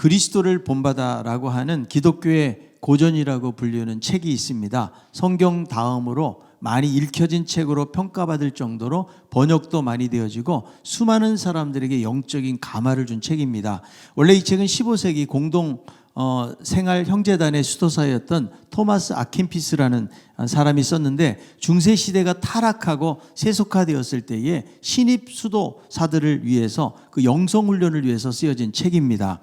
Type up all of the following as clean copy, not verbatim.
그리스도를 본받아라고 하는 기독교의 고전이라고 불리는 책이 있습니다. 성경 다음으로 많이 읽혀진 책으로 평가받을 정도로 번역도 많이 되어지고 수많은 사람들에게 영적인 감화를 준 책입니다. 원래 이 책은 15세기 공동 생활 형제단의 수도사였던 토마스 아켄피스라는 사람이 썼는데, 중세 시대가 타락하고 세속화되었을 때에 신입 수도사들을 위해서 그 영성 훈련을 위해서 쓰여진 책입니다.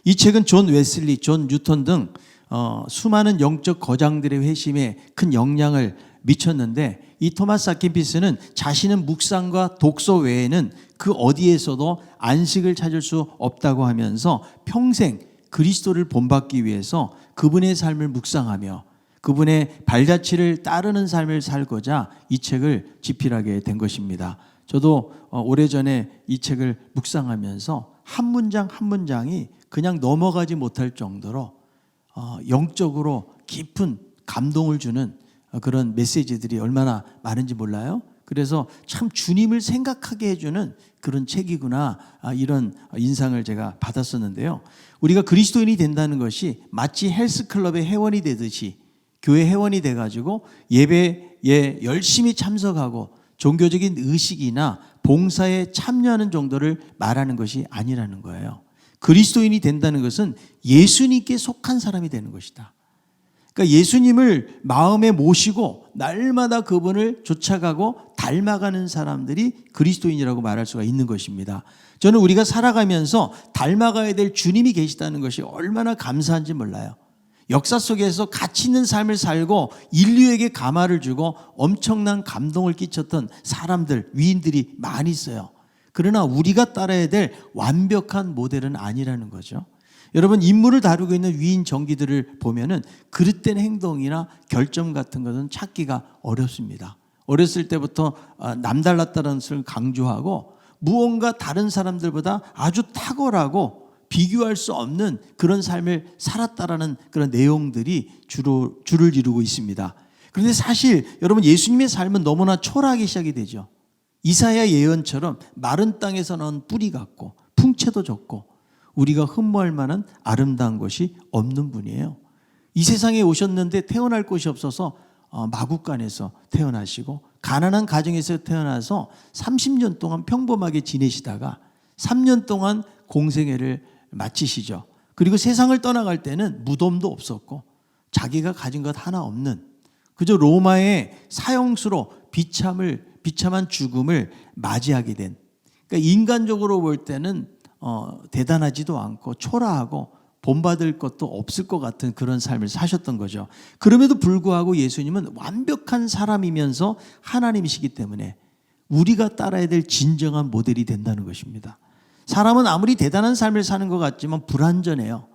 이 책은 존 웨슬리, 존 뉴턴 등 수많은 영적 거장들의 회심에 큰 영향을 미쳤는데, 이 토마스 아켄피스는 자신은 묵상과 독서 외에는 그 어디에서도 안식을 찾을 수 없다고 하면서 평생 그리스도를 본받기 위해서 그분의 삶을 묵상하며 그분의 발자취를 따르는 삶을 살고자 이 책을 집필하게 된 것입니다. 저도 오래전에 이 책을 묵상하면서 한 문장 한 문장이 그냥 넘어가지 못할 정도로 영적으로 깊은 감동을 주는 그런 메시지들이 얼마나 많은지 몰라요. 그래서 참 주님을 생각하게 해주는 그런 책이구나, 이런 인상을 제가 받았었는데요. 우리가 그리스도인이 된다는 것이 마치 헬스클럽의 회원이 되듯이 교회 회원이 돼가지고 예배에 열심히 참석하고 종교적인 의식이나 봉사에 참여하는 정도를 말하는 것이 아니라는 거예요. 그리스도인이 된다는 것은 예수님께 속한 사람이 되는 것이다. 그러니까 예수님을 마음에 모시고 날마다 그분을 쫓아가고 닮아가는 사람들이 그리스도인이라고 말할 수가 있는 것입니다. 저는 우리가 살아가면서 닮아가야 될 주님이 계시다는 것이 얼마나 감사한지 몰라요. 역사 속에서 가치 있는 삶을 살고 인류에게 감화를 주고 엄청난 감동을 끼쳤던 사람들, 위인들이 많이 있어요. 그러나 우리가 따라야 될 완벽한 모델은 아니라는 거죠. 여러분, 인물을 다루고 있는 위인 정기들을 보면은 그릇된 행동이나 결점 같은 것은 찾기가 어렵습니다. 어렸을 때부터 남달랐다는 것을 강조하고 무언가 다른 사람들보다 아주 탁월하고 비교할 수 없는 그런 삶을 살았다라는 그런 내용들이 줄을 이루고 있습니다. 그런데 사실 여러분, 예수님의 삶은 너무나 초라하게 시작이 되죠. 이사야 예언처럼 마른 땅에서 나온 뿌리 같고 풍채도 적고 우리가 흠모할 만한 아름다운 것이 없는 분이에요. 이 세상에 오셨는데 태어날 곳이 없어서 마국간에서 태어나시고 가난한 가정에서 태어나서 30년 동안 평범하게 지내시다가 3년 동안 공생애를 마치시죠. 그리고 세상을 떠나갈 때는 무덤도 없었고 자기가 가진 것 하나 없는, 그저 로마의 사형수로 비참한 죽음을 맞이하게 된, 그러니까 인간적으로 볼 때는 대단하지도 않고 초라하고 본받을 것도 없을 것 같은 그런 삶을 사셨던 거죠. 그럼에도 불구하고 예수님은 완벽한 사람이면서 하나님이시기 때문에 우리가 따라야 될 진정한 모델이 된다는 것입니다. 사람은 아무리 대단한 삶을 사는 것 같지만 불완전해요.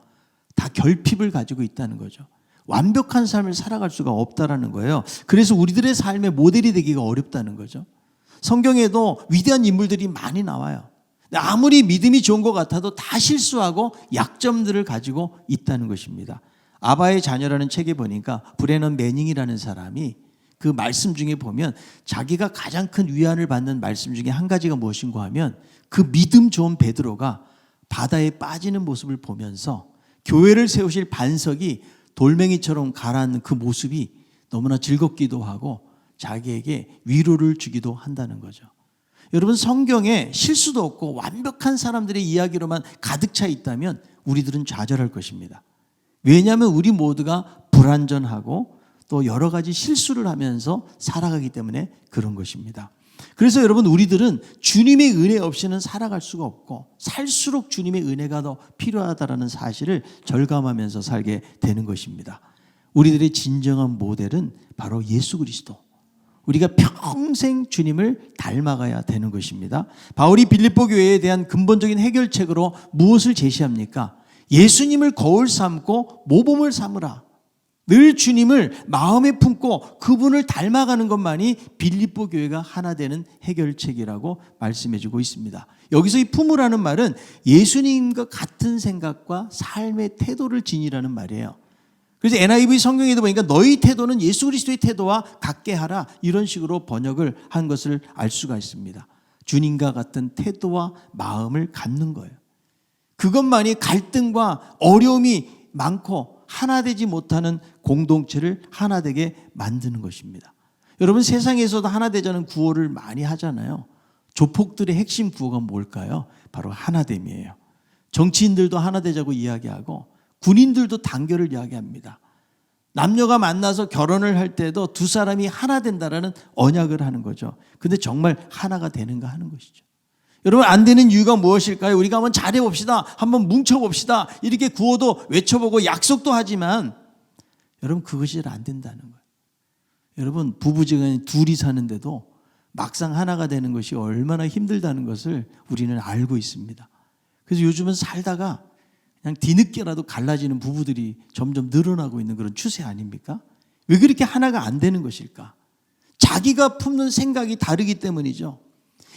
다 결핍을 가지고 있다는 거죠. 완벽한 삶을 살아갈 수가 없다는 거예요. 그래서 우리들의 삶의 모델이 되기가 어렵다는 거죠. 성경에도 위대한 인물들이 많이 나와요. 아무리 믿음이 좋은 것 같아도 다 실수하고 약점들을 가지고 있다는 것입니다. 아바의 자녀라는 책에 보니까 브레넌 매닝이라는 사람이 그 말씀 중에 보면 자기가 가장 큰 위안을 받는 말씀 중에 한 가지가 무엇인가 하면 그 믿음 좋은 베드로가 바다에 빠지는 모습을 보면서 교회를 세우실 반석이 돌멩이처럼 가라앉는 그 모습이 너무나 즐겁기도 하고 자기에게 위로를 주기도 한다는 거죠. 여러분, 성경에 실수도 없고 완벽한 사람들의 이야기로만 가득 차 있다면 우리들은 좌절할 것입니다. 왜냐하면 우리 모두가 불완전하고 또 여러 가지 실수를 하면서 살아가기 때문에 그런 것입니다. 그래서 여러분, 우리들은 주님의 은혜 없이는 살아갈 수가 없고 살수록 주님의 은혜가 더 필요하다는 사실을 절감하면서 살게 되는 것입니다. 우리들의 진정한 모델은 바로 예수 그리스도, 우리가 평생 주님을 닮아가야 되는 것입니다. 바울이 빌립보 교회에 대한 근본적인 해결책으로 무엇을 제시합니까? 예수님을 거울 삼고 모범을 삼으라. 늘 주님을 마음에 품고 그분을 닮아가는 것만이 빌립보 교회가 하나 되는 해결책이라고 말씀해주고 있습니다. 여기서 이 품으라는 말은 예수님과 같은 생각과 삶의 태도를 지니라는 말이에요. 그래서 NIV 성경에도 보니까 너희 태도는 예수 그리스도의 태도와 같게 하라, 이런 식으로 번역을 한 것을 알 수가 있습니다. 주님과 같은 태도와 마음을 갖는 거예요. 그것만이 갈등과 어려움이 많고 하나 되지 못하는 공동체를 하나 되게 만드는 것입니다. 여러분, 세상에서도 하나 되자는 구호를 많이 하잖아요. 조폭들의 핵심 구호가 뭘까요? 바로 하나됨이에요. 정치인들도 하나 되자고 이야기하고 군인들도 단결을 이야기합니다. 남녀가 만나서 결혼을 할 때도 두 사람이 하나 된다라는 언약을 하는 거죠. 근데 정말 하나가 되는가 하는 것이죠. 여러분, 안 되는 이유가 무엇일까요? 우리가 한번 잘해봅시다. 한번 뭉쳐봅시다. 이렇게 구호도 외쳐보고 약속도 하지만 여러분, 그것이 잘 안 된다는 거예요. 여러분, 부부지간에 둘이 사는데도 막상 하나가 되는 것이 얼마나 힘들다는 것을 우리는 알고 있습니다. 그래서 요즘은 살다가 그냥 뒤늦게라도 갈라지는 부부들이 점점 늘어나고 있는 그런 추세 아닙니까? 왜 그렇게 하나가 안 되는 것일까? 자기가 품는 생각이 다르기 때문이죠.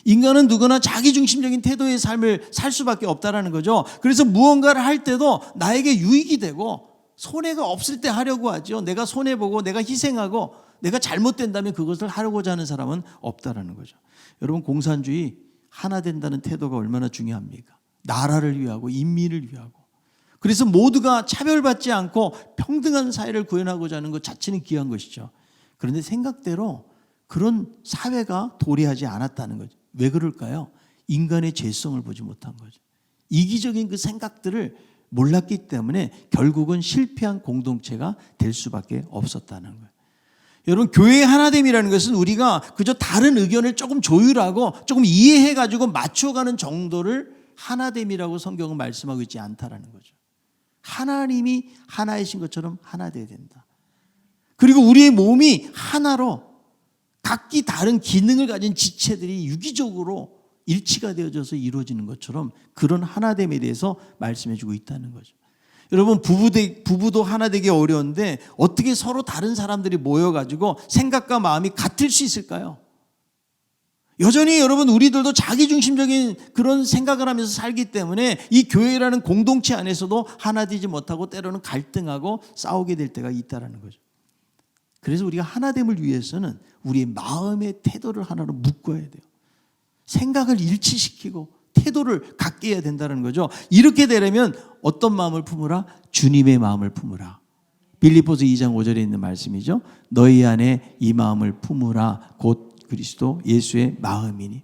인간은 누구나 자기중심적인 태도의 삶을 살 수밖에 없다라는 거죠. 그래서 무언가를 할 때도 나에게 유익이 되고 손해가 없을 때 하려고 하죠. 내가 손해보고 내가 희생하고 내가 잘못된다면 그것을 하려고자 하는 사람은 없다라는 거죠. 여러분, 공산주의 하나 된다는 태도가 얼마나 중요합니까? 나라를 위하고 인민을 위하고. 그래서 모두가 차별받지 않고 평등한 사회를 구현하고자 하는 것 자체는 귀한 것이죠. 그런데 생각대로 그런 사회가 도래하지 않았다는 거죠. 왜 그럴까요? 인간의 죄성을 보지 못한 거죠. 이기적인 그 생각들을 몰랐기 때문에 결국은 실패한 공동체가 될 수밖에 없었다는 거예요. 여러분, 교회의 하나됨이라는 것은 우리가 그저 다른 의견을 조금 조율하고 조금 이해해가지고 맞춰가는 정도를 하나됨이라고 성경은 말씀하고 있지 않다라는 거죠. 하나님이 하나이신 것처럼 하나 되어야 된다. 그리고 우리의 몸이 하나로 각기 다른 기능을 가진 지체들이 유기적으로 일치가 되어져서 이루어지는 것처럼 그런 하나됨에 대해서 말씀해주고 있다는 거죠. 여러분, 부부도 하나 되기 어려운데 어떻게 서로 다른 사람들이 모여가지고 생각과 마음이 같을 수 있을까요? 여전히 여러분, 우리들도 자기중심적인 그런 생각을 하면서 살기 때문에 이 교회라는 공동체 안에서도 하나 되지 못하고 때로는 갈등하고 싸우게 될 때가 있다는 거죠. 그래서 우리가 하나됨을 위해서는 우리의 마음의 태도를 하나로 묶어야 돼요. 생각을 일치시키고 태도를 갖게 해야 된다는 거죠. 이렇게 되려면 어떤 마음을 품으라? 주님의 마음을 품으라. 빌립보서 2장 5절에 있는 말씀이죠. 너희 안에 이 마음을 품으라. 곧 그리스도 예수의 마음이니.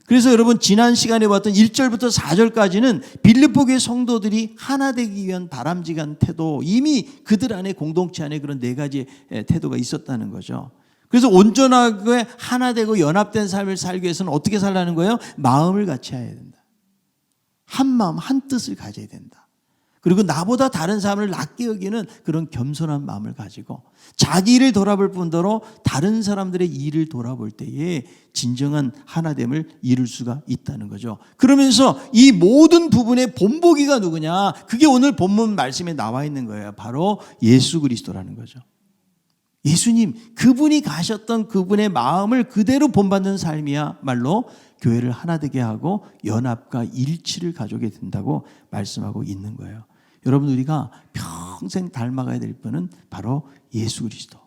그래서 여러분, 지난 시간에 봤던 1절부터 4절까지는 빌립보 교회 성도들이 하나 되기 위한 바람직한 태도, 이미 그들 안에 공동체 안에 그런 네 가지의 태도가 있었다는 거죠. 그래서 온전하게 하나 되고 연합된 삶을 살기 위해서는 어떻게 살라는 거예요? 마음을 같이 해야 된다. 한 마음, 한 뜻을 가져야 된다. 그리고 나보다 다른 사람을 낮게 여기는 그런 겸손한 마음을 가지고 자기 일을 돌아볼 뿐더러 다른 사람들의 일을 돌아볼 때에 진정한 하나됨을 이룰 수가 있다는 거죠. 그러면서 이 모든 부분의 본보기가 누구냐? 그게 오늘 본문 말씀에 나와 있는 거예요. 바로 예수 그리스도라는 거죠. 예수님, 그분이 가셨던 그분의 마음을 그대로 본받는 삶이야말로 교회를 하나 되게 하고 연합과 일치를 가져오게 된다고 말씀하고 있는 거예요. 여러분, 우리가 평생 닮아가야 될 분은 바로 예수 그리스도.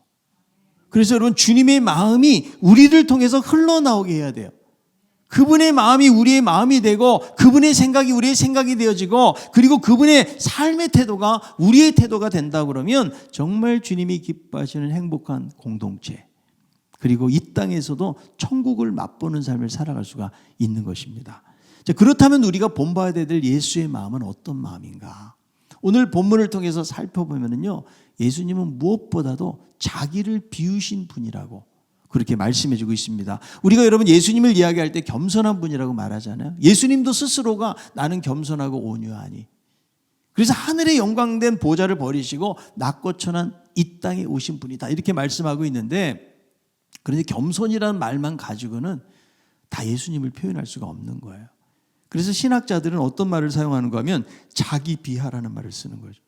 그래서 여러분, 주님의 마음이 우리를 통해서 흘러나오게 해야 돼요. 그분의 마음이 우리의 마음이 되고 그분의 생각이 우리의 생각이 되어지고 그리고 그분의 삶의 태도가 우리의 태도가 된다 그러면 정말 주님이 기뻐하시는 행복한 공동체, 그리고 이 땅에서도 천국을 맛보는 삶을 살아갈 수가 있는 것입니다. 자, 그렇다면 우리가 본받아야 될 예수의 마음은 어떤 마음인가? 오늘 본문을 통해서 살펴보면요, 예수님은 무엇보다도 자기를 비우신 분이라고 그렇게 말씀해주고 있습니다. 우리가 여러분 예수님을 이야기할 때 겸손한 분이라고 말하잖아요. 예수님도 스스로가 나는 겸손하고 온유하니. 그래서 하늘의 영광된 보좌를 버리시고 낮고 천한 이 땅에 오신 분이다 이렇게 말씀하고 있는데, 그런데 겸손이라는 말만 가지고는 다 예수님을 표현할 수가 없는 거예요. 그래서 신학자들은 어떤 말을 사용하는가 하면 자기 비하라는 말을 쓰는 거죠.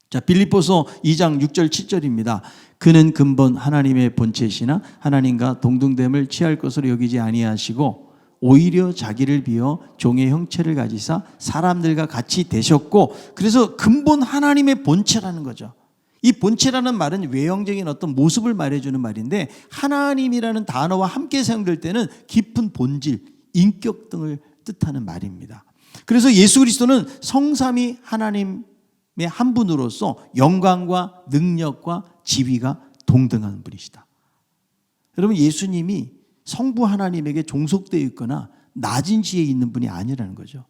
자, 빌립보서 2장 6절 7절입니다. 그는 근본 하나님의 본체시나 하나님과 동등됨을 취할 것으로 여기지 아니하시고 오히려 자기를 비워 종의 형체를 가지사 사람들과 같이 되셨고, 그래서 근본 하나님의 본체라는 거죠. 이 본체라는 말은 외형적인 어떤 모습을 말해주는 말인데, 하나님이라는 단어와 함께 사용될 때는 깊은 본질, 인격 등을 뜻하는 말입니다. 그래서 예수 그리스도는 성삼위 하나님의 한 분으로서 영광과 능력과 지위가 동등한 분이시다. 여러분, 예수님이 성부 하나님에게 종속되어 있거나 낮은 지에 있는 분이 아니라는 거죠.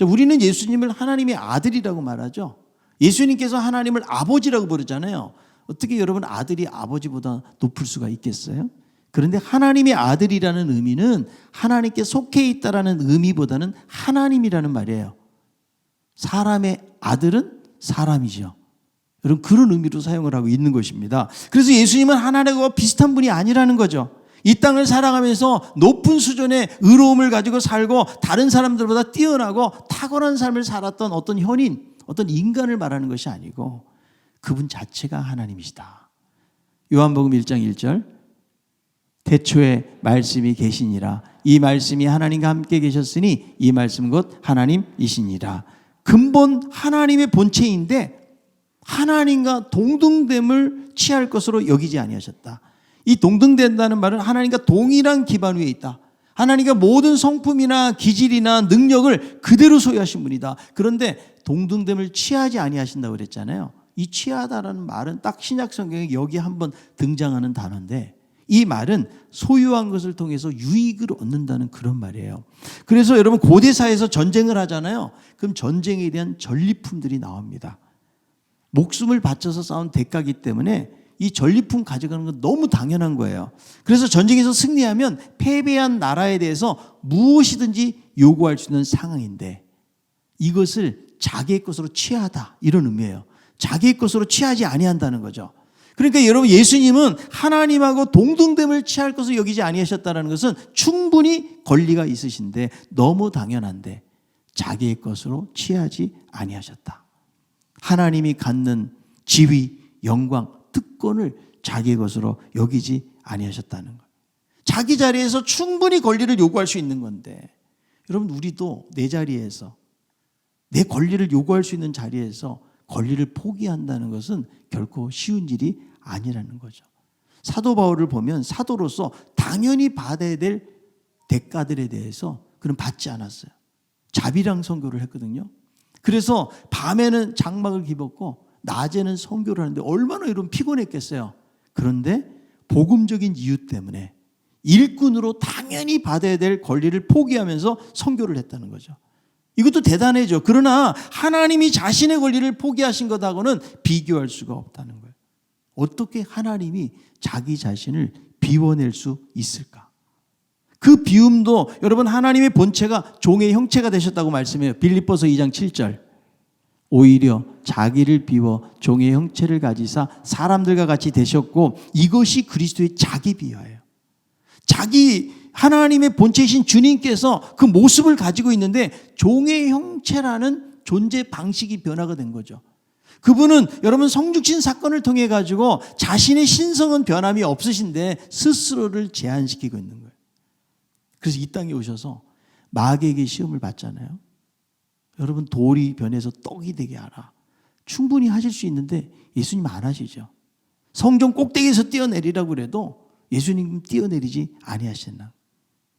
우리는 예수님을 하나님의 아들이라고 말하죠. 예수님께서 하나님을 아버지라고 부르잖아요. 어떻게 여러분 아들이 아버지보다 높을 수가 있겠어요? 그런데 하나님의 아들이라는 의미는 하나님께 속해 있다라는 의미보다는 하나님이라는 말이에요. 사람의 아들은 사람이죠. 여러분, 그런 의미로 사용을 하고 있는 것입니다. 그래서 예수님은 하나님과 비슷한 분이 아니라는 거죠. 이 땅을 살아가면서 높은 수준의 의로움을 가지고 살고 다른 사람들보다 뛰어나고 탁월한 삶을 살았던 어떤 현인, 어떤 인간을 말하는 것이 아니고 그분 자체가 하나님이시다. 요한복음 1장 1절, 태초에 말씀이 계시니라. 이 말씀이 하나님과 함께 계셨으니 이 말씀 곧 하나님이시니라. 근본 하나님의 본체인데 하나님과 동등됨을 취할 것으로 여기지 아니하셨다. 이 동등된다는 말은 하나님과 동일한 기반 위에 있다. 하나님과 모든 성품이나 기질이나 능력을 그대로 소유하신 분이다. 그런데 동등됨을 취하지 아니하신다고 그랬잖아요. 이 취하다라는 말은 딱 신약 성경에 여기 한번 등장하는 단어인데 이 말은 소유한 것을 통해서 유익을 얻는다는 그런 말이에요. 그래서 여러분 고대사에서 전쟁을 하잖아요. 그럼 전쟁에 대한 전리품들이 나옵니다. 목숨을 바쳐서 싸운 대가기 때문에 이 전리품 가져가는 건 너무 당연한 거예요. 그래서 전쟁에서 승리하면 패배한 나라에 대해서 무엇이든지 요구할 수 있는 상황인데 이것을 자기의 것으로 취하다 이런 의미예요. 자기의 것으로 취하지 아니한다는 거죠. 그러니까 여러분 예수님은 하나님하고 동등됨을 취할 것을 여기지 아니하셨다는 것은 충분히 권리가 있으신데 너무 당연한데 자기의 것으로 취하지 아니하셨다. 하나님이 갖는 지위, 영광, 특권을 자기의 것으로 여기지 아니하셨다는 거예요. 자기 자리에서 충분히 권리를 요구할 수 있는 건데 여러분 우리도 내 자리에서 내 권리를 요구할 수 있는 자리에서 권리를 포기한다는 것은 결코 쉬운 일이 아니라는 거죠. 사도 바울을 보면 사도로서 당연히 받아야 될 대가들에 대해서 그는 받지 않았어요. 자비랑 선교를 했거든요. 그래서 밤에는 장막을 입었고 낮에는 선교를 하는데 얼마나 여러분 피곤했겠어요. 그런데 복음적인 이유 때문에 일꾼으로 당연히 받아야 될 권리를 포기하면서 선교를 했다는 거죠. 이것도 대단해죠. 그러나 하나님이 자신의 권리를 포기하신 것하고는 비교할 수가 없다는 거예요. 어떻게 하나님이 자기 자신을 비워낼 수 있을까? 그 비움도 여러분 하나님의 본체가 종의 형체가 되셨다고 말씀해요. 빌립보서 2장 7절. 오히려 자기를 비워 종의 형체를 가지사 사람들과 같이 되셨고 이것이 그리스도의 자기 비하예요. 자기 하나님의 본체이신 주님께서 그 모습을 가지고 있는데 종의 형체라는 존재 방식이 변화가 된 거죠. 그분은 여러분 성육신 사건을 통해 가지고 자신의 신성은 변함이 없으신데 스스로를 제한시키고 있는 거예요. 그래서 이 땅에 오셔서 마귀에게 시험을 받잖아요. 여러분 돌이 변해서 떡이 되게 하라. 충분히 하실 수 있는데 예수님 안 하시죠. 성전 꼭대기에서 뛰어내리라고 그래도 예수님 뛰어내리지 아니하시나.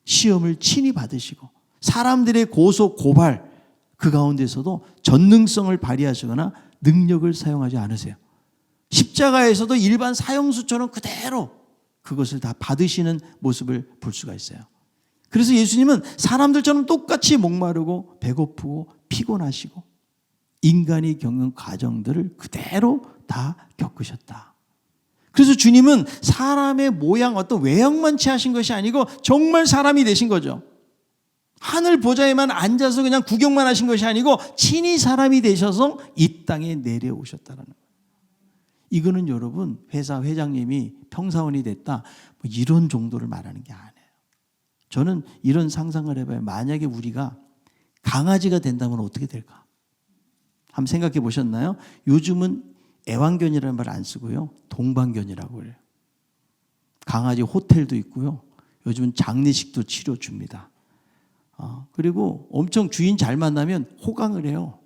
시험을 친히 받으시고 사람들의 고소 고발 그 가운데서도 전능성을 발휘하시거나 능력을 사용하지 않으세요. 십자가에서도 일반 사형수처럼 그대로 그것을 다 받으시는 모습을 볼 수가 있어요. 그래서 예수님은 사람들처럼 똑같이 목마르고 배고프고 피곤하시고 인간이 겪는 과정들을 그대로 다 겪으셨다. 그래서 주님은 사람의 모양 어떤 외형만 취하신 것이 아니고 정말 사람이 되신 거죠. 하늘 보좌에만 앉아서 그냥 구경만 하신 것이 아니고 친히 사람이 되셔서 이 땅에 내려오셨다는 거예요. 이거는 여러분 회사 회장님이 평사원이 됐다 뭐 이런 정도를 말하는 게 아니에요. 저는 이런 상상을 해봐요. 만약에 우리가 강아지가 된다면 어떻게 될까? 한번 생각해 보셨나요? 요즘은 애완견이라는 말 안 쓰고요. 동반견이라고 그래요. 강아지 호텔도 있고요. 요즘은 장례식도 치료 줍니다. 그리고 엄청 주인 잘 만나면 호강을 해요.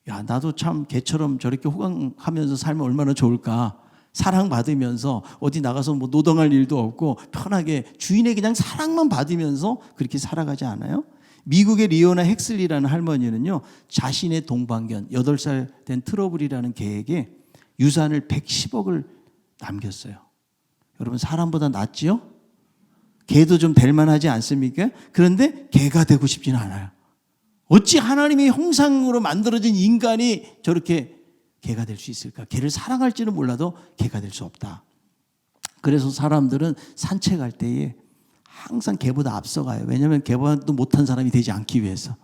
야, 나도 참 개처럼 저렇게 호강하면서 살면 얼마나 좋을까. 사랑받으면서 어디 나가서 뭐 노동할 일도 없고 편하게 주인의 그냥 사랑만 받으면서 그렇게 살아가지 않아요? 미국의 리오나 헥슬리라는 할머니는요, 자신의 동반견 8살 된 트러블이라는 개에게 유산을 110억을 남겼어요. 여러분, 사람보다 낫지요? 개도 좀 될 만하지 않습니까? 그런데 개가 되고 싶지는 않아요. 어찌 하나님의 형상으로 만들어진 인간이 저렇게 개가 될 수 있을까? 개를 사랑할지는 몰라도 개가 될 수 없다. 그래서 사람들은 산책할 때에 항상 개보다 앞서가요. 왜냐하면 개보다도 못한 사람이 되지 않기 위해서.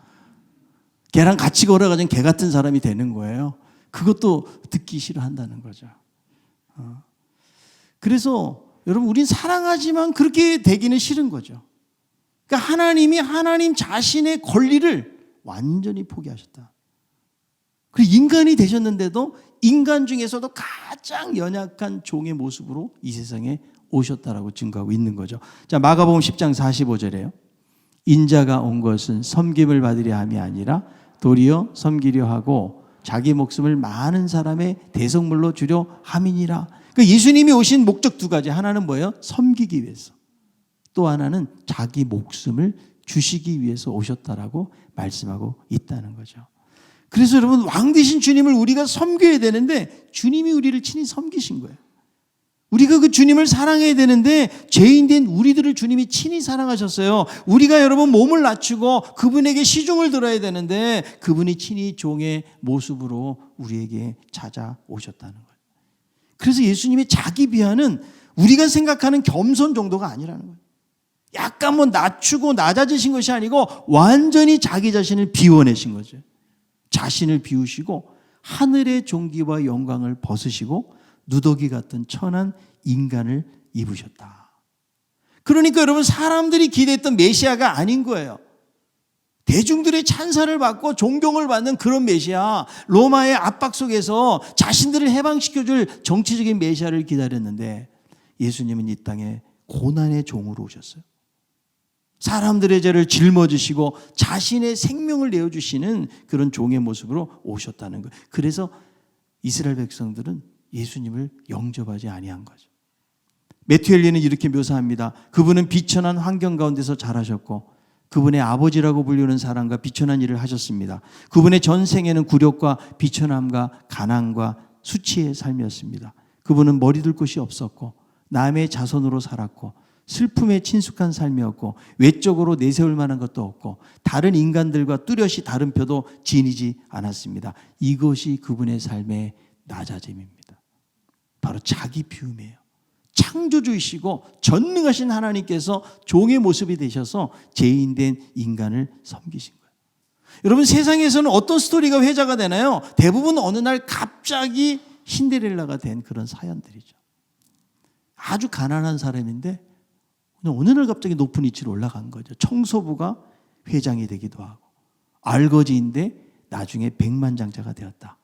개랑 같이 걸어가지고 개 같은 사람이 되는 거예요. 그것도 듣기 싫어한다는 거죠. 그래서 여러분, 우린 사랑하지만 그렇게 되기는 싫은 거죠. 그러니까 하나님이 하나님 자신의 권리를 완전히 포기하셨다. 그리고 인간이 되셨는데도 인간 중에서도 가장 연약한 종의 모습으로 이 세상에 오셨다라고 증거하고 있는 거죠. 자, 마가복음 10장 45절에요. 인자가 온 것은 섬김을 받으려 함이 아니라 도리어 섬기려 하고 자기 목숨을 많은 사람의 대속물로 주려 함이니라. 그러니까 예수님이 오신 목적 두 가지. 하나는 뭐예요? 섬기기 위해서. 또 하나는 자기 목숨을 주시기 위해서 오셨다라고 말씀하고 있다는 거죠. 그래서 여러분, 왕 되신 주님을 우리가 섬겨야 되는데 주님이 우리를 친히 섬기신 거예요. 우리가 그 주님을 사랑해야 되는데 죄인된 우리들을 주님이 친히 사랑하셨어요. 우리가 여러분 몸을 낮추고 그분에게 시중을 들어야 되는데 그분이 친히 종의 모습으로 우리에게 찾아오셨다는 거예요. 그래서 예수님의 자기 비하는 우리가 생각하는 겸손 정도가 아니라는 거예요. 약간 뭐 낮추고 낮아지신 것이 아니고 완전히 자기 자신을 비워내신 거죠. 자신을 비우시고 하늘의 존귀와 영광을 벗으시고 누더기 같은 천한 인간을 입으셨다. 그러니까 여러분, 사람들이 기대했던 메시아가 아닌 거예요. 대중들의 찬사를 받고 존경을 받는 그런 메시아, 로마의 압박 속에서 자신들을 해방시켜줄 정치적인 메시아를 기다렸는데 예수님은 이 땅에 고난의 종으로 오셨어요. 사람들의 죄를 짊어지시고 자신의 생명을 내어주시는 그런 종의 모습으로 오셨다는 거예요. 그래서 이스라엘 백성들은 예수님을 영접하지 아니한 거죠. 매튜 헨리는 이렇게 묘사합니다. 그분은 비천한 환경 가운데서 자라셨고 그분의 아버지라고 불리는 사람과 비천한 일을 하셨습니다. 그분의 전생에는 굴욕과 비천함과 가난과 수치의 삶이었습니다. 그분은 머리 둘 곳이 없었고 남의 자손으로 살았고 슬픔에 친숙한 삶이었고 외적으로 내세울 만한 것도 없고 다른 인간들과 뚜렷이 다른 표도 지니지 않았습니다. 이것이 그분의 삶의 낮아짐입니다. 바로 자기 비움이에요. 창조주이시고 전능하신 하나님께서 종의 모습이 되셔서 죄인된 인간을 섬기신 거예요. 여러분, 세상에서는 어떤 스토리가 회자가 되나요? 대부분 어느 날 갑자기 신데렐라가 된 그런 사연들이죠. 아주 가난한 사람인데 어느 날 갑자기 높은 위치로 올라간 거죠. 청소부가 회장이 되기도 하고 알거지인데 나중에 백만장자가 되었다.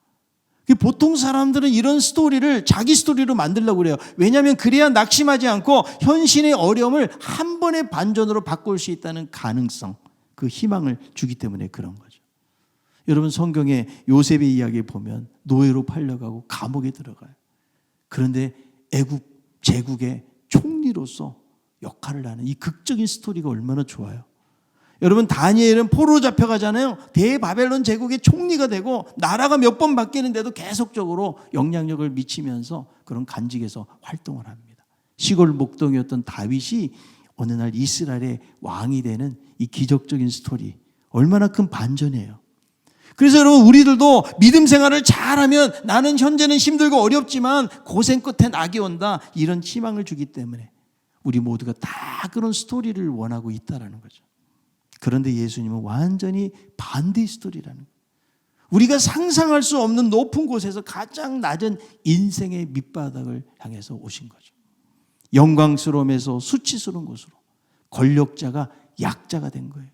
보통 사람들은 이런 스토리를 자기 스토리로 만들려고 그래요. 왜냐하면 그래야 낙심하지 않고 현실의 어려움을 한 번의 반전으로 바꿀 수 있다는 가능성, 그 희망을 주기 때문에 그런 거죠. 여러분, 성경에 요셉의 이야기 보면 노예로 팔려가고 감옥에 들어가요. 그런데 애국 제국의 총리로서 역할을 하는 이 극적인 스토리가 얼마나 좋아요. 여러분, 다니엘은 포로로 잡혀가잖아요. 대바벨론 제국의 총리가 되고 나라가 몇 번 바뀌는데도 계속적으로 영향력을 미치면서 그런 간직에서 활동을 합니다. 시골 목동이었던 다윗이 어느 날 이스라엘의 왕이 되는 이 기적적인 스토리, 얼마나 큰 반전이에요. 그래서 여러분, 우리들도 믿음 생활을 잘하면 나는 현재는 힘들고 어렵지만 고생 끝에 낙이 온다, 이런 희망을 주기 때문에 우리 모두가 다 그런 스토리를 원하고 있다는 거죠. 그런데 예수님은 완전히 반대의 스토리라는 거예요. 우리가 상상할 수 없는 높은 곳에서 가장 낮은 인생의 밑바닥을 향해서 오신 거죠. 영광스러움에서 수치스러운 곳으로 권력자가 약자가 된 거예요.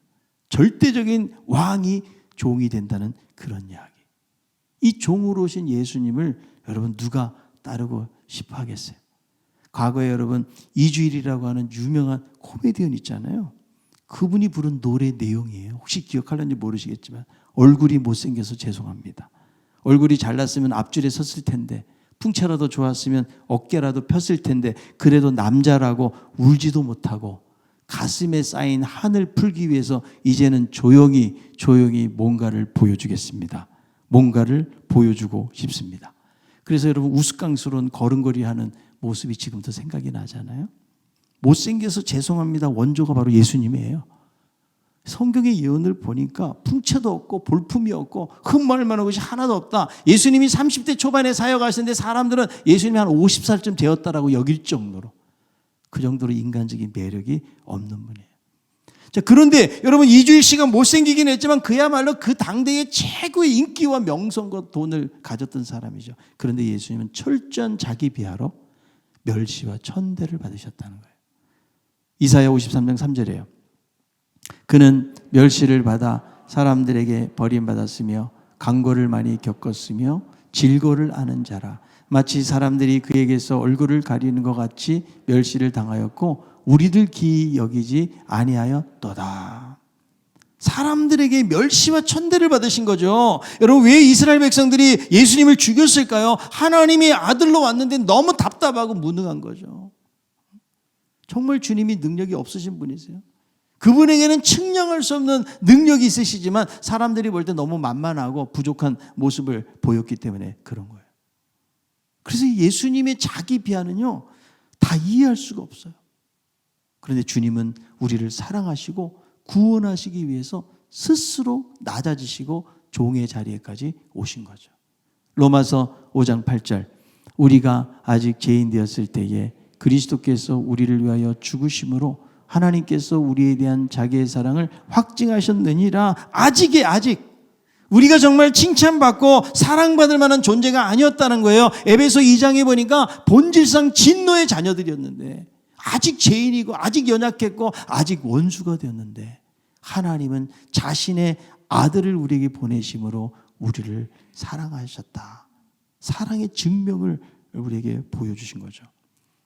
절대적인 왕이 종이 된다는 그런 이야기. 이 종으로 오신 예수님을 여러분 누가 따르고 싶어 하겠어요? 과거에 여러분 이주일이라고 하는 유명한 코미디언 있잖아요. 그분이 부른 노래 내용이에요. 혹시 기억하는지 모르시겠지만 얼굴이 못생겨서 죄송합니다. 얼굴이 잘났으면 앞줄에 섰을 텐데 풍채라도 좋았으면 어깨라도 폈을 텐데 그래도 남자라고 울지도 못하고 가슴에 쌓인 한을 풀기 위해서 이제는 조용히 뭔가를 보여주겠습니다. 뭔가를 보여주고 싶습니다. 그래서 여러분 우스꽝스러운 걸음걸이하는 모습이 지금도 생각이 나잖아요. 못생겨서 죄송합니다. 원조가 바로 예수님이에요. 성경의 예언을 보니까 풍채도 없고 볼품이 없고 흠말 만한 것이 하나도 없다. 예수님이 30대 초반에 사역하시는데 사람들은 예수님이 한 50살쯤 되었다라고 여길 정도로, 그 정도로 인간적인 매력이 없는 분이에요. 자, 그런데 여러분 이주일 씨가 못생기긴 했지만 그야말로 그 당대의 최고의 인기와 명성과 돈을 가졌던 사람이죠. 그런데 예수님은 철저한 자기 비하로 멸시와 천대를 받으셨다는 거예요. 이사야 53장 3절이에요. 그는 멸시를 받아 사람들에게 버림받았으며 강고를 많이 겪었으며 질고를 아는 자라. 마치 사람들이 그에게서 얼굴을 가리는 것 같이 멸시를 당하였고 우리들 기이 여기지 아니하였도다. 사람들에게 멸시와 천대를 받으신 거죠. 여러분 왜 이스라엘 백성들이 예수님을 죽였을까요? 하나님이 아들로 왔는데 너무 답답하고 무능한 거죠. 정말 주님이 능력이 없으신 분이세요. 그분에게는 측량할 수 없는 능력이 있으시지만 사람들이 볼 때 너무 만만하고 부족한 모습을 보였기 때문에 그런 거예요. 그래서 예수님의 자기 비하는요 다 이해할 수가 없어요. 그런데 주님은 우리를 사랑하시고 구원하시기 위해서 스스로 낮아지시고 종의 자리에까지 오신 거죠. 로마서 5장 8절 우리가 아직 죄인 되었을 때에 그리스도께서 우리를 위하여 죽으심으로 하나님께서 우리에 대한 자기의 사랑을 확증하셨느니라. 아직 우리가 정말 칭찬받고 사랑받을 만한 존재가 아니었다는 거예요. 에베소 2장에 보니까 본질상 진노의 자녀들이었는데 아직 죄인이고 아직 연약했고 아직 원수가 되었는데 하나님은 자신의 아들을 우리에게 보내심으로 우리를 사랑하셨다. 사랑의 증명을 우리에게 보여주신 거죠.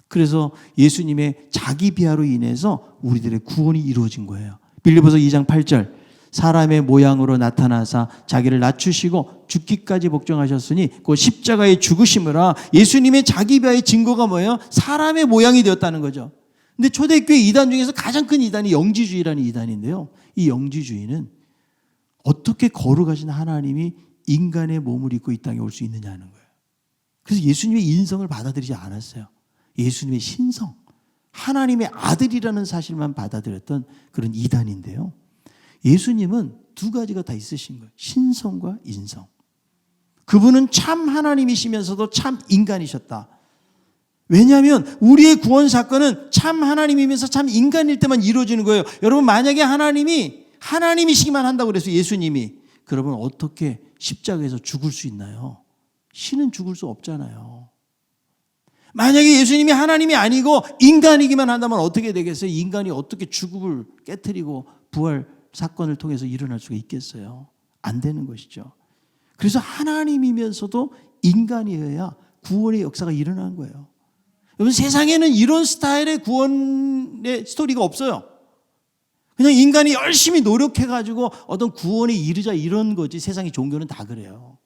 그래서 예수님의 자기 비하로 인해서 우리들의 구원이 이루어진 거예요. 빌립보서 2장 8절 사람의 모양으로 나타나사 자기를 낮추시고 죽기까지 복종하셨으니 그 십자가의 죽으심이라. 예수님의 자기 비하의 증거가 뭐예요? 사람의 모양이 되었다는 거죠. 근데 초대교회 이단 중에서 가장 큰 이단이 영지주의라는 이단인데요. 이 영지주의는 어떻게 거룩하신 하나님이 인간의 몸을 입고 이 땅에 올 수 있느냐는 거예요. 그래서 예수님의 인성을 받아들이지 않았어요. 예수님의 신성, 하나님의 아들이라는 사실만 받아들였던 그런 이단인데요. 예수님은 두 가지가 다 있으신 거예요. 신성과 인성. 그분은 참 하나님이시면서도 참 인간이셨다. 왜냐하면 우리의 구원 사건은 참 하나님이면서 참 인간일 때만 이루어지는 거예요. 여러분 만약에 하나님이시기만 한다고 그래서 예수님이 그러면 어떻게 십자가에서 죽을 수 있나요? 신은 죽을 수 없잖아요. 만약에 예수님이 하나님이 아니고 인간이기만 한다면 어떻게 되겠어요? 인간이 어떻게 죽음을 깨트리고 부활 사건을 통해서 일어날 수가 있겠어요? 안 되는 것이죠. 그래서 하나님이면서도 인간이어야 구원의 역사가 일어나는 거예요. 여러분 세상에는 이런 스타일의 구원의 스토리가 없어요. 그냥 인간이 열심히 노력해가지고 어떤 구원에 이르자 이런 거지. 세상의 종교는 다 그래요.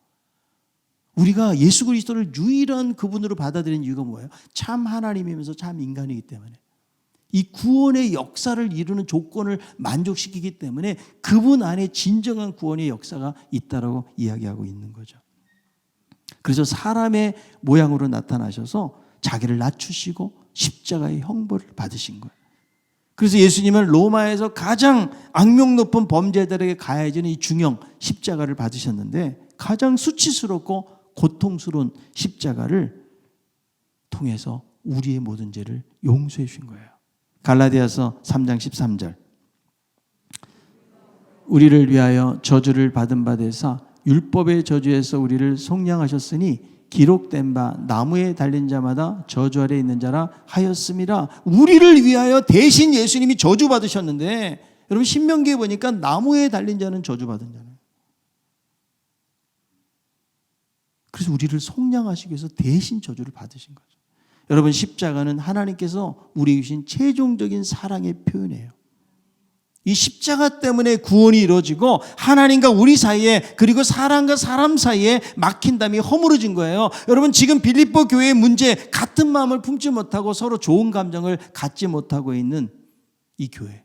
우리가 예수 그리스도를 유일한 그분으로 받아들인 이유가 뭐예요? 참 하나님이면서 참 인간이기 때문에 이 구원의 역사를 이루는 조건을 만족시키기 때문에 그분 안에 진정한 구원의 역사가 있다라고 이야기하고 있는 거죠. 그래서 사람의 모양으로 나타나셔서 자기를 낮추시고 십자가의 형벌을 받으신 거예요. 그래서 예수님은 로마에서 가장 악명 높은 범죄자들에게 가해지는 이 중형 십자가를 받으셨는데 가장 수치스럽고 고통스러운 십자가를 통해서 우리의 모든 죄를 용서해 주신 거예요. 갈라디아서 3장 13절 우리를 위하여 저주를 받은 바 되사 율법의 저주에서 우리를 속량하셨으니 기록된 바 나무에 달린 자마다 저주 아래 있는 자라 하였음이라. 우리를 위하여 대신 예수님이 저주받으셨는데 여러분 신명기에 보니까 나무에 달린 자는 저주받은 자는. 그래서 우리를 속량하시기 위해서 대신 저주를 받으신 거죠. 여러분 십자가는 하나님께서 우리에게 주신 최종적인 사랑의 표현이에요. 이 십자가 때문에 구원이 이루어지고 하나님과 우리 사이에 그리고 사람과 사람 사이에 막힌 담이 허물어진 거예요. 여러분 지금 빌립보 교회의 문제 같은 마음을 품지 못하고 서로 좋은 감정을 갖지 못하고 있는 이 교회.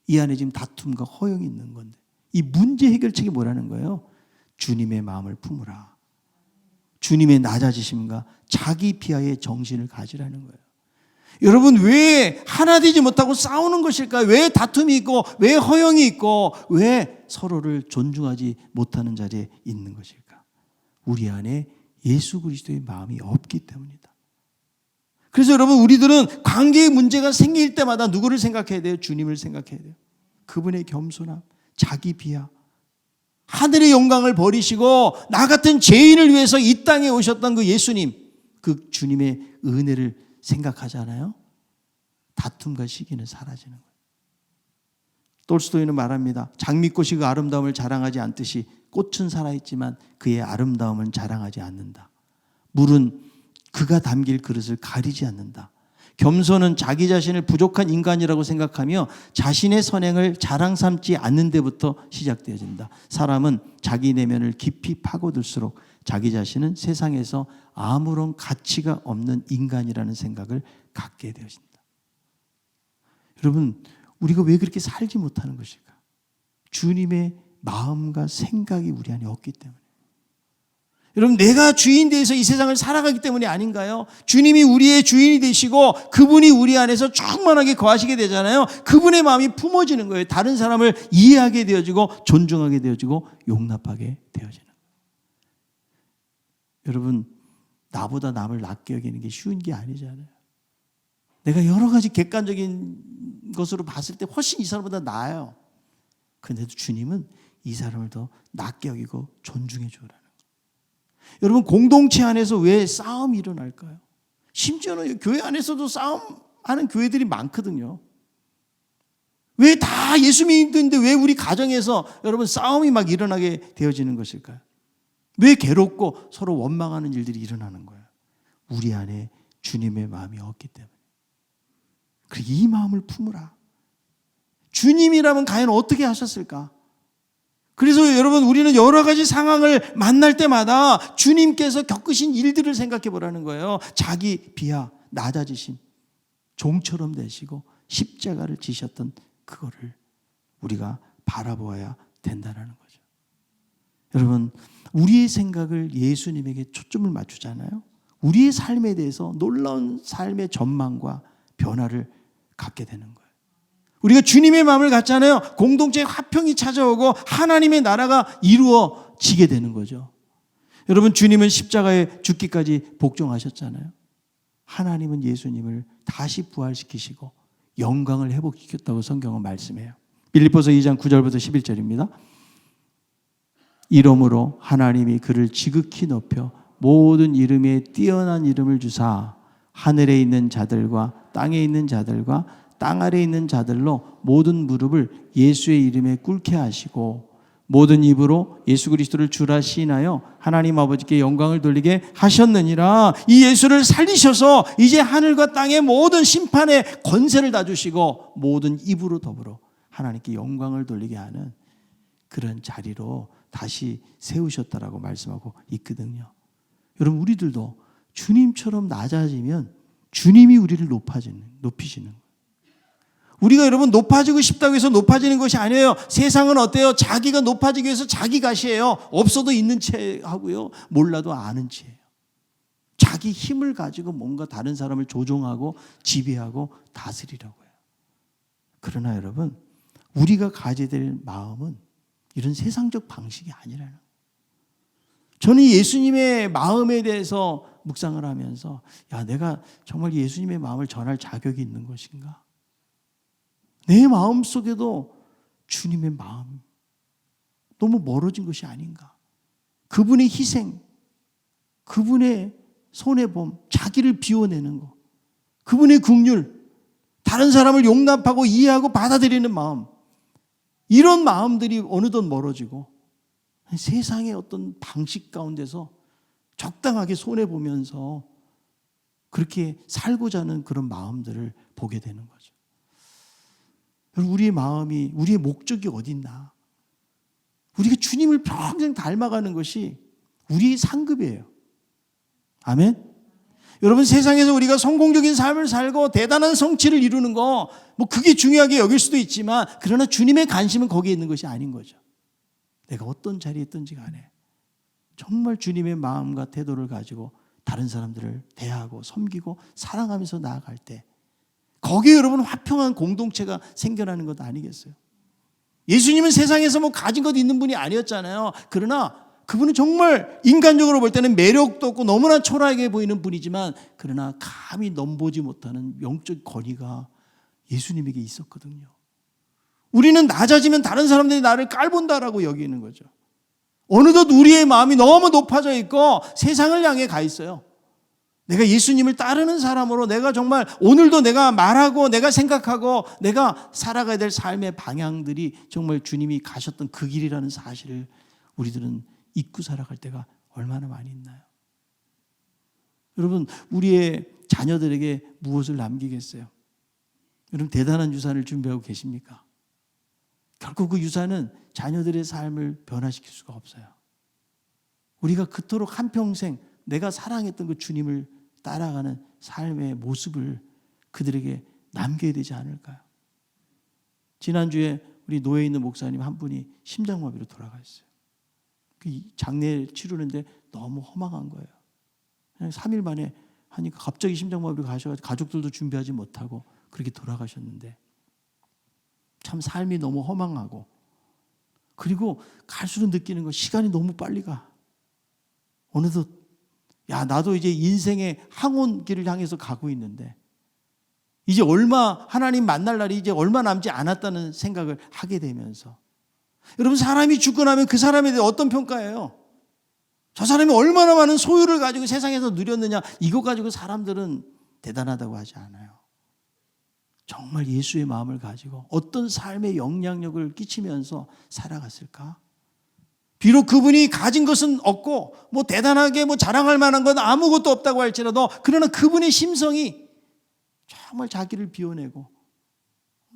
이 안에 지금 다툼과 허용이 있는 건데 이 문제 해결책이 뭐라는 거예요? 주님의 마음을 품으라. 주님의 낮아지심과 자기 비하의 정신을 가지라는 거예요. 여러분, 왜 하나 되지 못하고 싸우는 것일까요? 왜 다툼이 있고 왜 허용이 있고 왜 서로를 존중하지 못하는 자리에 있는 것일까? 우리 안에 예수 그리스도의 마음이 없기 때문이다. 그래서 여러분, 우리들은 관계의 문제가 생길 때마다 누구를 생각해야 돼요? 주님을 생각해야 돼요. 그분의 겸손함, 자기 비하, 하늘의 영광을 버리시고 나 같은 죄인을 위해서 이 땅에 오셨던 그 예수님, 그 주님의 은혜를 생각하잖아요. 다툼과 시기는 사라지는 거예요. 톨스토이는 말합니다. 장미꽃이 그 아름다움을 자랑하지 않듯이 꽃은 살아있지만 그의 아름다움은 자랑하지 않는다. 물은 그가 담길 그릇을 가리지 않는다. 겸손은 자기 자신을 부족한 인간이라고 생각하며 자신의 선행을 자랑 삼지 않는 데부터 시작되어진다. 사람은 자기 내면을 깊이 파고들수록 자기 자신은 세상에서 아무런 가치가 없는 인간이라는 생각을 갖게 되어진다. 여러분, 우리가 왜 그렇게 살지 못하는 것일까? 주님의 마음과 생각이 우리 안에 없기 때문에. 여러분, 내가 주인 되어서 이 세상을 살아가기 때문이 아닌가요? 주님이 우리의 주인이 되시고 그분이 우리 안에서 충만하게 거하시게 되잖아요. 그분의 마음이 품어지는 거예요. 다른 사람을 이해하게 되어지고 존중하게 되어지고 용납하게 되어지는 거예요. 여러분, 나보다 남을 낮게 여기는 게 쉬운 게 아니잖아요. 내가 여러 가지 객관적인 것으로 봤을 때 훨씬 이 사람보다 나아요. 그런데도 주님은 이 사람을 더 낮게 여기고 존중해 주라는 거예요. 여러분, 공동체 안에서 왜 싸움이 일어날까요? 심지어는 교회 안에서도 싸움하는 교회들이 많거든요. 왜 다 예수 믿는데 왜 우리 가정에서 여러분 싸움이 막 일어나게 되어지는 것일까요? 왜 괴롭고 서로 원망하는 일들이 일어나는 거예요? 우리 안에 주님의 마음이 없기 때문에. 그리고 이 마음을 품으라. 주님이라면 과연 어떻게 하셨을까? 그래서 여러분, 우리는 여러 가지 상황을 만날 때마다 주님께서 겪으신 일들을 생각해 보라는 거예요. 자기 비하, 낮아지심, 종처럼 되시고 십자가를 지셨던 그거를 우리가 바라보아야 된다는 거죠. 여러분, 우리의 생각을 예수님에게 초점을 맞추잖아요. 우리의 삶에 대해서 놀라운 삶의 전망과 변화를 갖게 되는 거예요. 우리가 주님의 마음을 갖잖아요. 공동체의 화평이 찾아오고 하나님의 나라가 이루어지게 되는 거죠. 여러분, 주님은 십자가에 죽기까지 복종하셨잖아요. 하나님은 예수님을 다시 부활시키시고 영광을 회복시켰다고 성경은 말씀해요. 빌립보서 2장 9절부터 11절입니다. 이러므로 하나님이 그를 지극히 높여 모든 이름에 뛰어난 이름을 주사 하늘에 있는 자들과 땅에 있는 자들과 땅 아래에 있는 자들로 모든 무릎을 예수의 이름에 꿇게 하시고 모든 입으로 예수 그리스도를 주라 시인하여 하나님 아버지께 영광을 돌리게 하셨느니라. 이 예수를 살리셔서 이제 하늘과 땅의 모든 심판의 권세를 다 주시고 모든 입으로 더불어 하나님께 영광을 돌리게 하는 그런 자리로 다시 세우셨다라고 말씀하고 있거든요. 여러분, 우리들도 주님처럼 낮아지면 주님이 우리를 높이시는 거예요. 우리가 여러분 높아지고 싶다고 해서 높아지는 것이 아니에요. 세상은 어때요? 자기가 높아지기 위해서 자기 가시예요. 없어도 있는 채 하고요. 몰라도 아는 채예요. 자기 힘을 가지고 뭔가 다른 사람을 조종하고 지배하고 다스리려고 해요. 그러나 여러분, 우리가 가져야 될 마음은 이런 세상적 방식이 아니라는 거예요. 저는 예수님의 마음에 대해서 묵상을 하면서 내가 정말 예수님의 마음을 전할 자격이 있는 것인가? 내 마음 속에도 주님의 마음 너무 멀어진 것이 아닌가? 그분의 희생, 그분의 손해봄, 자기를 비워내는 것, 그분의 긍휼, 다른 사람을 용납하고 이해하고 받아들이는 마음, 이런 마음들이 어느덧 멀어지고 세상의 어떤 방식 가운데서 적당하게 손해보면서 그렇게 살고자 하는 그런 마음들을 보게 되는 거죠. 우리의 마음이, 우리의 목적이 어디 있나? 우리가 주님을 평생 닮아가는 것이 우리의 상급이에요. 아멘? 여러분, 세상에서 우리가 성공적인 삶을 살고 대단한 성취를 이루는 거, 그게 중요하게 여길 수도 있지만, 그러나 주님의 관심은 거기에 있는 것이 아닌 거죠. 내가 어떤 자리에 있든지 간에 정말 주님의 마음과 태도를 가지고 다른 사람들을 대하고 섬기고 사랑하면서 나아갈 때, 거기에 여러분 화평한 공동체가 생겨나는 것 아니겠어요? 예수님은 세상에서 가진 것 있는 분이 아니었잖아요. 그러나 그분은 정말 인간적으로 볼 때는 매력도 없고 너무나 초라하게 보이는 분이지만, 그러나 감히 넘보지 못하는 영적 권위가 예수님에게 있었거든요. 우리는 낮아지면 다른 사람들이 나를 깔본다라고 여기는 거죠. 어느덧 우리의 마음이 너무 높아져 있고 세상을 향해 가 있어요. 내가 예수님을 따르는 사람으로 내가 정말 오늘도 내가 말하고 내가 생각하고 내가 살아가야 될 삶의 방향들이 정말 주님이 가셨던 그 길이라는 사실을 우리들은 잊고 살아갈 때가 얼마나 많이 있나요? 여러분, 우리의 자녀들에게 무엇을 남기겠어요? 여러분, 대단한 유산을 준비하고 계십니까? 결국 그 유산은 자녀들의 삶을 변화시킬 수가 없어요. 우리가 그토록 한평생 내가 사랑했던 그 주님을 따라가는 삶의 모습을 그들에게 남겨야 되지 않을까요? 지난주에 우리 노예에 있는 목사님 한 분이 심장마비로 돌아가셨어요. 그 장례 치르는데 너무 허망한 거예요. 그냥 3일 만에 하니까 갑자기 심장마비로 가셔가지고 가족들도 준비하지 못하고 그렇게 돌아가셨는데, 참 삶이 너무 허망하고, 그리고 갈수록 느끼는 거, 시간이 너무 빨리 가. 어느덧 나도 이제 인생의 항온길을 향해서 가고 있는데 이제 하나님 만날 날이 이제 얼마 남지 않았다는 생각을 하게 되면서, 여러분, 사람이 죽고 나면 그 사람에 대해 어떤 평가예요? 저 사람이 얼마나 많은 소유를 가지고 세상에서 누렸느냐, 이거 가지고 사람들은 대단하다고 하지 않아요. 정말 예수의 마음을 가지고 어떤 삶의 영향력을 끼치면서 살아갔을까? 비록 그분이 가진 것은 없고 대단하게 자랑할 만한 건 아무것도 없다고 할지라도, 그러나 그분의 심성이 정말 자기를 비워내고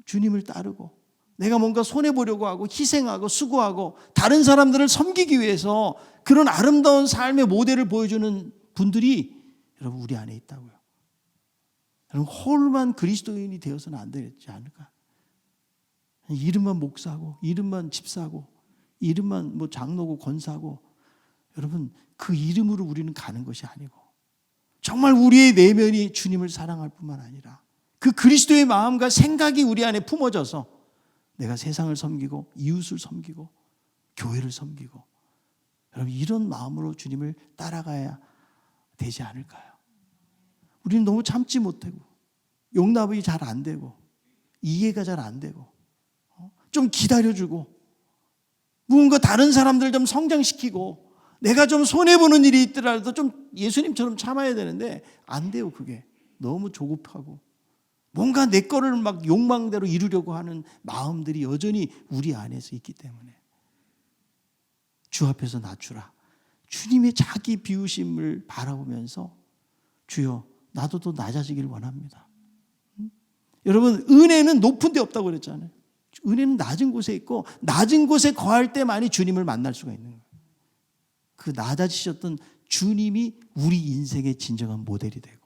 주님을 따르고 내가 뭔가 손해보려고 하고 희생하고 수고하고 다른 사람들을 섬기기 위해서 그런 아름다운 삶의 모델을 보여주는 분들이 여러분 우리 안에 있다고요. 여러분, 홀만 그리스도인이 되어서는 안 되지 않을까? 이름만 목사고 이름만 집사고 이름만 장로고 권사고, 여러분 그 이름으로 우리는 가는 것이 아니고 정말 우리의 내면이 주님을 사랑할 뿐만 아니라 그 그리스도의 마음과 생각이 우리 안에 품어져서 내가 세상을 섬기고 이웃을 섬기고 교회를 섬기고, 여러분 이런 마음으로 주님을 따라가야 되지 않을까요? 우리는 너무 참지 못하고 용납이 잘 안 되고 이해가 잘 안 되고 좀 기다려주고 무언가 다른 사람들 좀 성장시키고 내가 좀 손해보는 일이 있더라도 좀 예수님처럼 참아야 되는데 안 돼요. 그게 너무 조급하고 뭔가 내 거를 욕망대로 이루려고 하는 마음들이 여전히 우리 안에서 있기 때문에 주 앞에서 낮추라. 주님의 자기 비우심을 바라보면서 주여 나도 더 낮아지길 원합니다. 여러분, 은혜는 높은 데 없다고 그랬잖아요. 은혜는 낮은 곳에 있고 낮은 곳에 거할 때만이 주님을 만날 수가 있는 거예요. 그 낮아지셨던 주님이 우리 인생의 진정한 모델이 되고,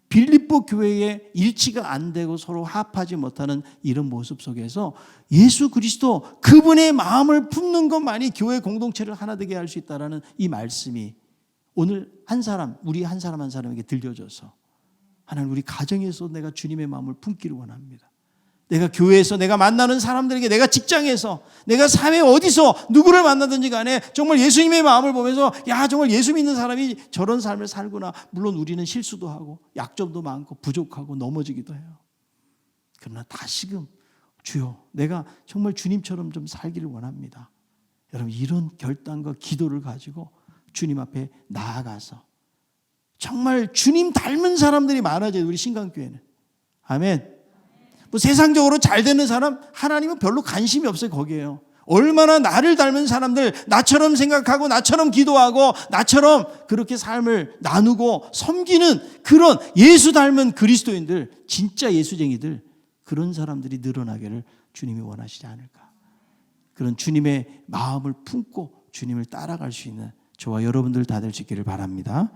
빌립보 교회에 일치가 안 되고 서로 합하지 못하는 이런 모습 속에서 예수 그리스도 그분의 마음을 품는 것만이 교회 공동체를 하나 되게 할 수 있다는 이 말씀이 오늘 우리 한 사람 한 사람에게 들려줘서 하나님 우리 가정에서 내가 주님의 마음을 품기를 원합니다. 내가 교회에서 내가 만나는 사람들에게, 내가 직장에서, 내가 사회 어디서 누구를 만나든지 간에 정말 예수님의 마음을 보면서 정말 예수 믿는 사람이 저런 삶을 살구나. 물론 우리는 실수도 하고 약점도 많고 부족하고 넘어지기도 해요. 그러나 다시금 주여 내가 정말 주님처럼 좀 살기를 원합니다. 여러분 이런 결단과 기도를 가지고 주님 앞에 나아가서 정말 주님 닮은 사람들이 많아져요. 우리 신강교회는. 아멘. 세상적으로 잘 되는 사람 하나님은 별로 관심이 없어요. 거기에요. 얼마나 나를 닮은 사람들, 나처럼 생각하고 나처럼 기도하고 나처럼 그렇게 삶을 나누고 섬기는 그런 예수 닮은 그리스도인들, 진짜 예수쟁이들, 그런 사람들이 늘어나기를 주님이 원하시지 않을까. 그런 주님의 마음을 품고 주님을 따라갈 수 있는 저와 여러분들 다 될 수 있기를 바랍니다.